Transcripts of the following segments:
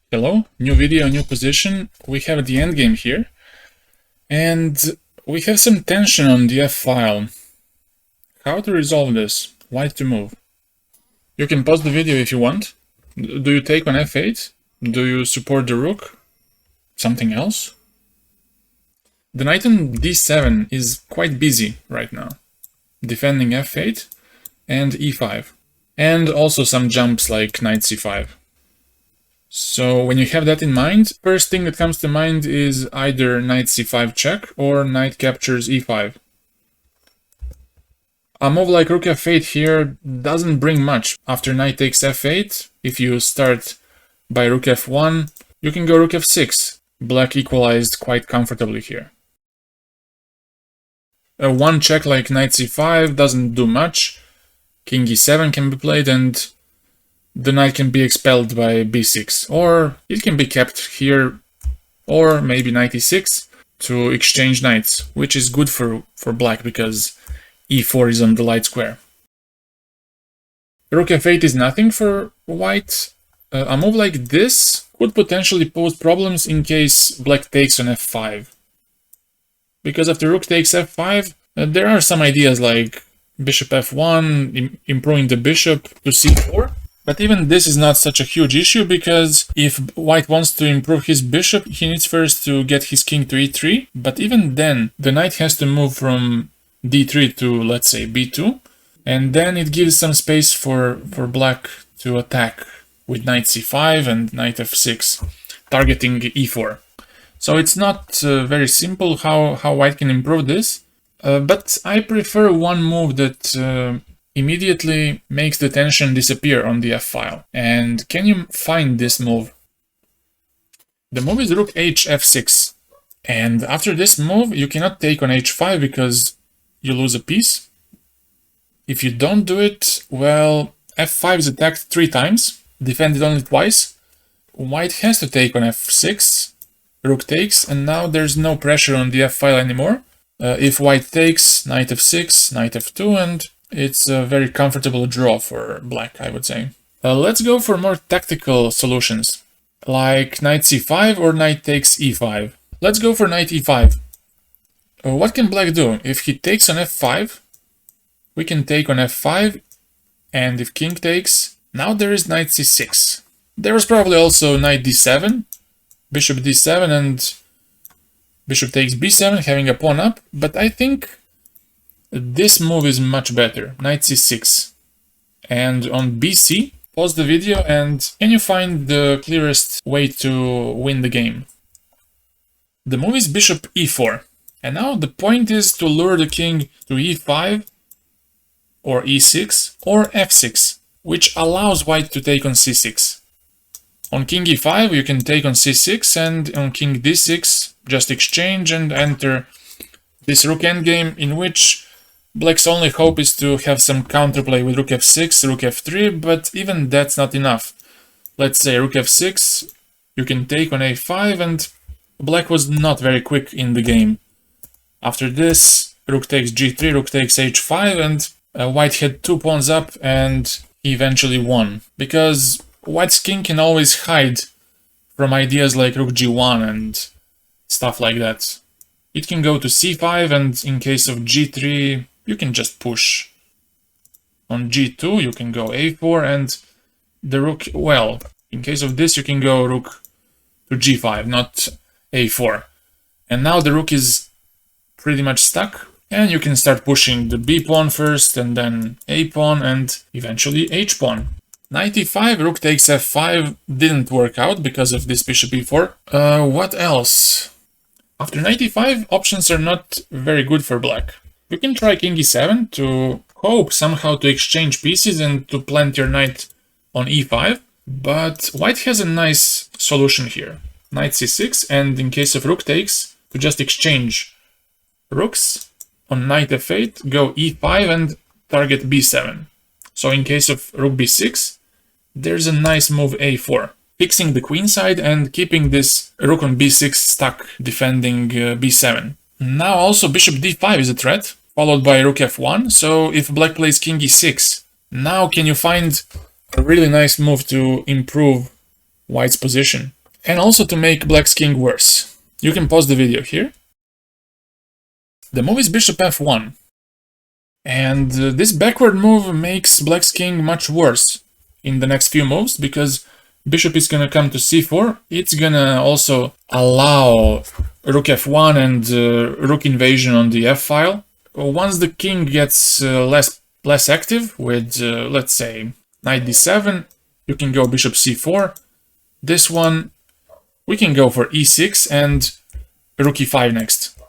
Hello, new video, new position. We have the endgame here, and we have some tension on the f-file. How to resolve this? White to move. You can pause the video if you want. Do you take on f8? Do you support the rook? Something else? The knight on d7 is quite busy right now, defending f8 and e5, and also some jumps like knight c5. So when you have that in mind, first thing that comes to mind is either knight c5 check or knight captures e5. A move like rook f8 here doesn't bring much. After knight takes f8, if you start by rook f1, you can go rook f6. Black equalized quite comfortably here. A one check like knight c5 doesn't do much. King e7 can be played and the knight can be expelled by b6, or it can be kept here, or maybe knight e6 to exchange knights, which is good for black because e4 is on the light square. Rook f8 is nothing for white. A move like this could potentially pose problems in case black takes on f5. Because after rook takes f5, there are some ideas like bishop f1, improving the bishop to c4. But even this is not such a huge issue, because if white wants to improve his bishop, he needs first to get his king to e3. But even then, the knight has to move from d3 to, let's say, b2. And then it gives some space for black to attack with knight c5 and knight f6, targeting e4. So it's not very simple how white can improve this. But I prefer one move that immediately makes the tension disappear on the f-file. And can you find this move? The move is rook h f6. And after this move, you cannot take on h5 because you lose a piece. If you don't do it, well, f5 is attacked 3 times, defended only twice. White has to take on f6, rook takes, and now there's no pressure on the f-file anymore. If white takes, knight f6, knight f2, and it's a very comfortable draw for black, I would say. Let's go for more tactical solutions, like knight c5 or knight takes e5. Let's go for knight e5. What can black do? If he takes on f5, we can take on f5, and if king takes, now there is knight c6. There was probably also knight d7, bishop d7, and bishop takes b7, having a pawn up, but I think this move is much better, knight c6. And on bc, pause the video and can you find the clearest way to win the game? The move is bishop e4. And now the point is to lure the king to e5 or e6 or f6, which allows white to take on c6. On king e5 you can take on c6, and on king d6 just exchange and enter this rook endgame, in which black's only hope is to have some counterplay with rook f6, rook f3, but even that's not enough. Let's say rook f6, you can take on a5, and black was not very quick in the game. After this, rook takes g3, rook takes h5, and white had 2 pawns up, and he eventually won. Because white's king can always hide from ideas like rook g1 and stuff like that. It can go to c5, and in case of g3, you can just push. On g2, you can go a4, and the rook, well, in case of this, you can go rook to g5, not a4. And now the rook is pretty much stuck, and you can start pushing the b pawn first, and then a pawn, and eventually h pawn. Knight e5, rook takes f5 didn't work out because of this bishop e4. What else? After knight e5, options are not very good for black. You can try king e7 to hope somehow to exchange pieces and to plant your knight on e5, but white has a nice solution here. Knight c6, and in case of rook takes, to just exchange rooks. On knight f8, go e5 and target b7. So in case of rook b6, there's a nice move a4, fixing the queen side and keeping this rook on b6 stuck, defending b7. Now also bishop d5 is a threat, followed by rook f1, so if black plays king e6, now can you find a really nice move to improve white's position? and also to make black's king worse. You can pause the video here. The move is bishop f1. And this backward move makes black's king much worse in the next few moves, because bishop is going to come to c4. It's going to also allow rook f1 and rook invasion on the f file. Once the king gets less active with, let's say, knight d7, you can go bishop c4. This one, we can go for e6 and rook e5 next.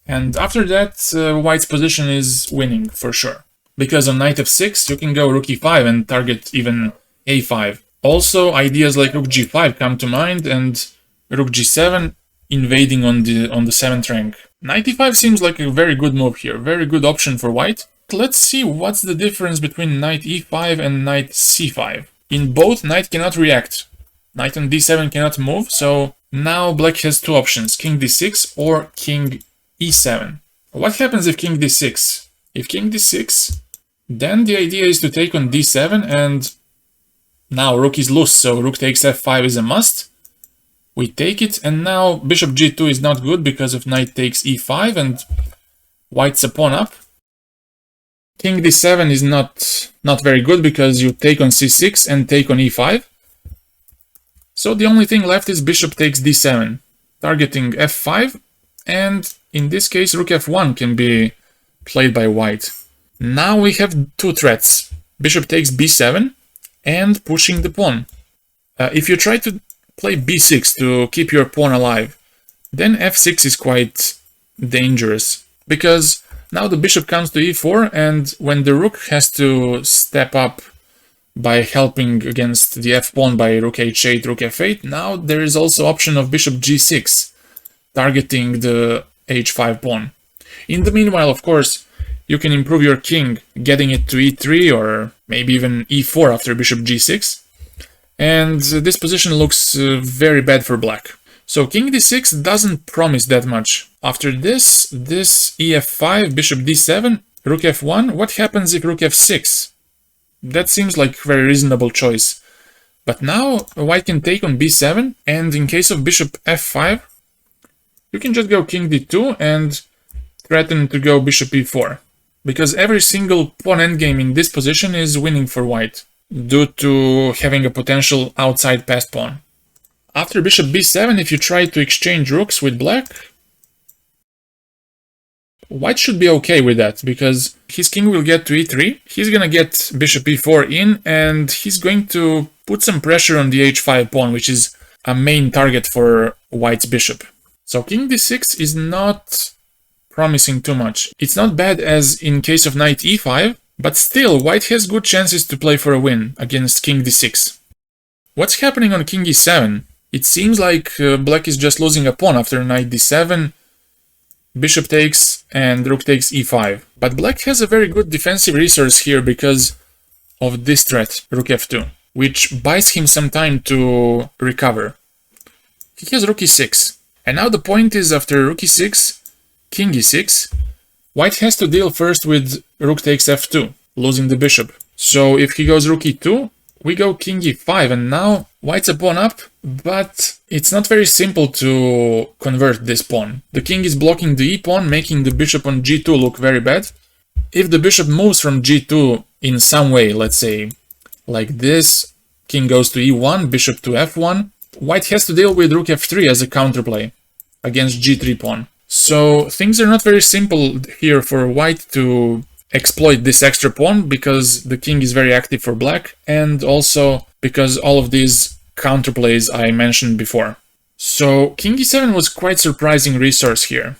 And after that, white's position is winning for sure. Because on knight f6, you can go rook e5 and target even a5. Also, ideas like rook g5 come to mind, and rook g7 invading on the 7th rank. Knight e5 seems like a very good move here, very good option for white. Let's see what's the difference between knight e5 and knight c5. In both, knight cannot react. Knight on d7 cannot move, so now black has two options, king d6 or king e7. What happens if king d6? If king d6, then the idea is to take on d7, and now rook is loose, so rook takes f5 is a must. We take it, and now bishop g2 is not good because of knight takes e5 and white's a pawn up. King d7 is not very good because you take on c6 and take on e5. So the only thing left is bishop takes d7, targeting f5, and in this case rook f1 can be played by white. Now we have two threats, bishop takes b7 and pushing the pawn. If you try to play b6 to keep your pawn alive, then f6 is quite dangerous, because now the bishop comes to e4, and when the rook has to step up by helping against the f-pawn by rook h8, rook f8, now there is also option of bishop g6, targeting the h5 pawn. In the meanwhile, of course, you can improve your king, getting it to e3 or maybe even e4 after bishop g6. And this position looks very bad for black. So king d6 doesn't promise that much. After this ef5, bishop d7, rook f1, what happens if rook f6? That seems like a very reasonable choice. But now white can take on b7, and in case of bishop f5, you can just go king d2 and threaten to go bishop e4. Because every single pawn endgame in this position is winning for white, due to having a potential outside passed pawn. After bishop b7, if you try to exchange rooks with black, white should be okay with that, because his king will get to e3, he's gonna get bishop e4 in, and he's going to put some pressure on the h5 pawn, which is a main target for white's bishop. So king d6 is not promising too much. It's not bad as in case of knight e5, but still white has good chances to play for a win against king d6. What's happening on king e7? It seems like black is just losing a pawn after knight d7, bishop takes, and rook takes e5. But black has a very good defensive resource here because of this threat, rook f2, which buys him some time to recover. He has rook e6. And now the point is, after rook e6, king e6, white has to deal first with rook takes f2, losing the bishop. So if he goes rook e2, we go king e5, and now white's a pawn up, but it's not very simple to convert this pawn. The king is blocking the e-pawn, making the bishop on g2 look very bad. If the bishop moves from g2 in some way, let's say like this, king goes to e1, bishop to f1, white has to deal with rook f3 as a counterplay against g3 pawn. So things are not very simple here for white to exploit this extra pawn, because the king is very active for black, and also because all of these counterplays I mentioned before. So king e7 was quite surprising resource here,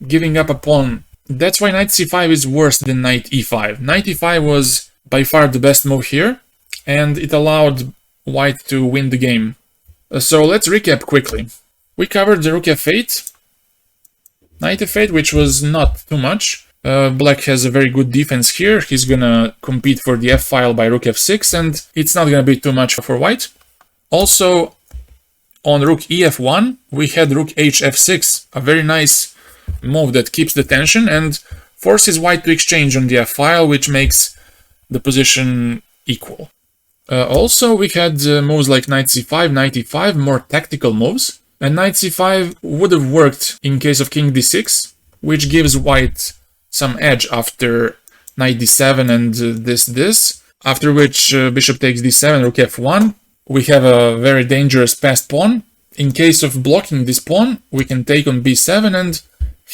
giving up a pawn. That's why knight c5 is worse than knight e5. Knight e5 was by far the best move here, and it allowed white to win the game. So let's recap quickly. We covered the rook f8, knight f8, which was not too much. Black has a very good defense here. He's gonna compete for the f-file by rook f6, and it's not gonna be too much for white. Also, on rook ef1, we had rook hf6, a very nice move that keeps the tension and forces white to exchange on the f-file, which makes the position equal. Also, we had moves like knight c5, knight e5, more tactical moves. And knight c5 would have worked in case of king d6, which gives white some edge after knight d7 and this. After which bishop takes d7, rook f1. We have a very dangerous passed pawn. In case of blocking this pawn, we can take on b7 and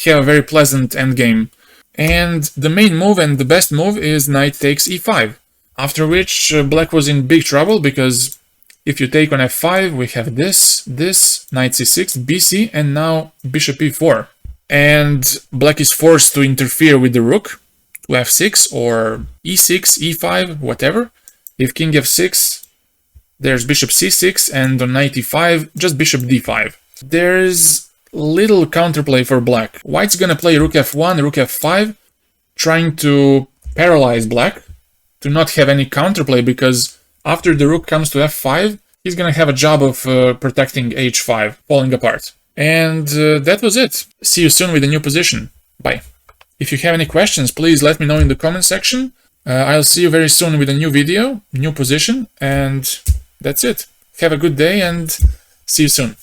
have a very pleasant endgame. And the main move and the best move is knight takes e5. After which black was in big trouble, because if you take on f5, we have this, knight c6, bc, and now bishop e4. And black is forced to interfere with the rook to f6 or e6, e5, whatever. If king f6, there's bishop c6, and on knight e5, just bishop d5. There's little counterplay for black. White's gonna play rook f1, rook f5, trying to paralyze black, to not have any counterplay, because after the rook comes to f5, he's gonna have a job of protecting h5, falling apart. And that was it. See you soon with a new position. Bye. If you have any questions, please let me know in the comment section. I'll see you very soon with a new video, new position, and that's it. Have a good day and see you soon.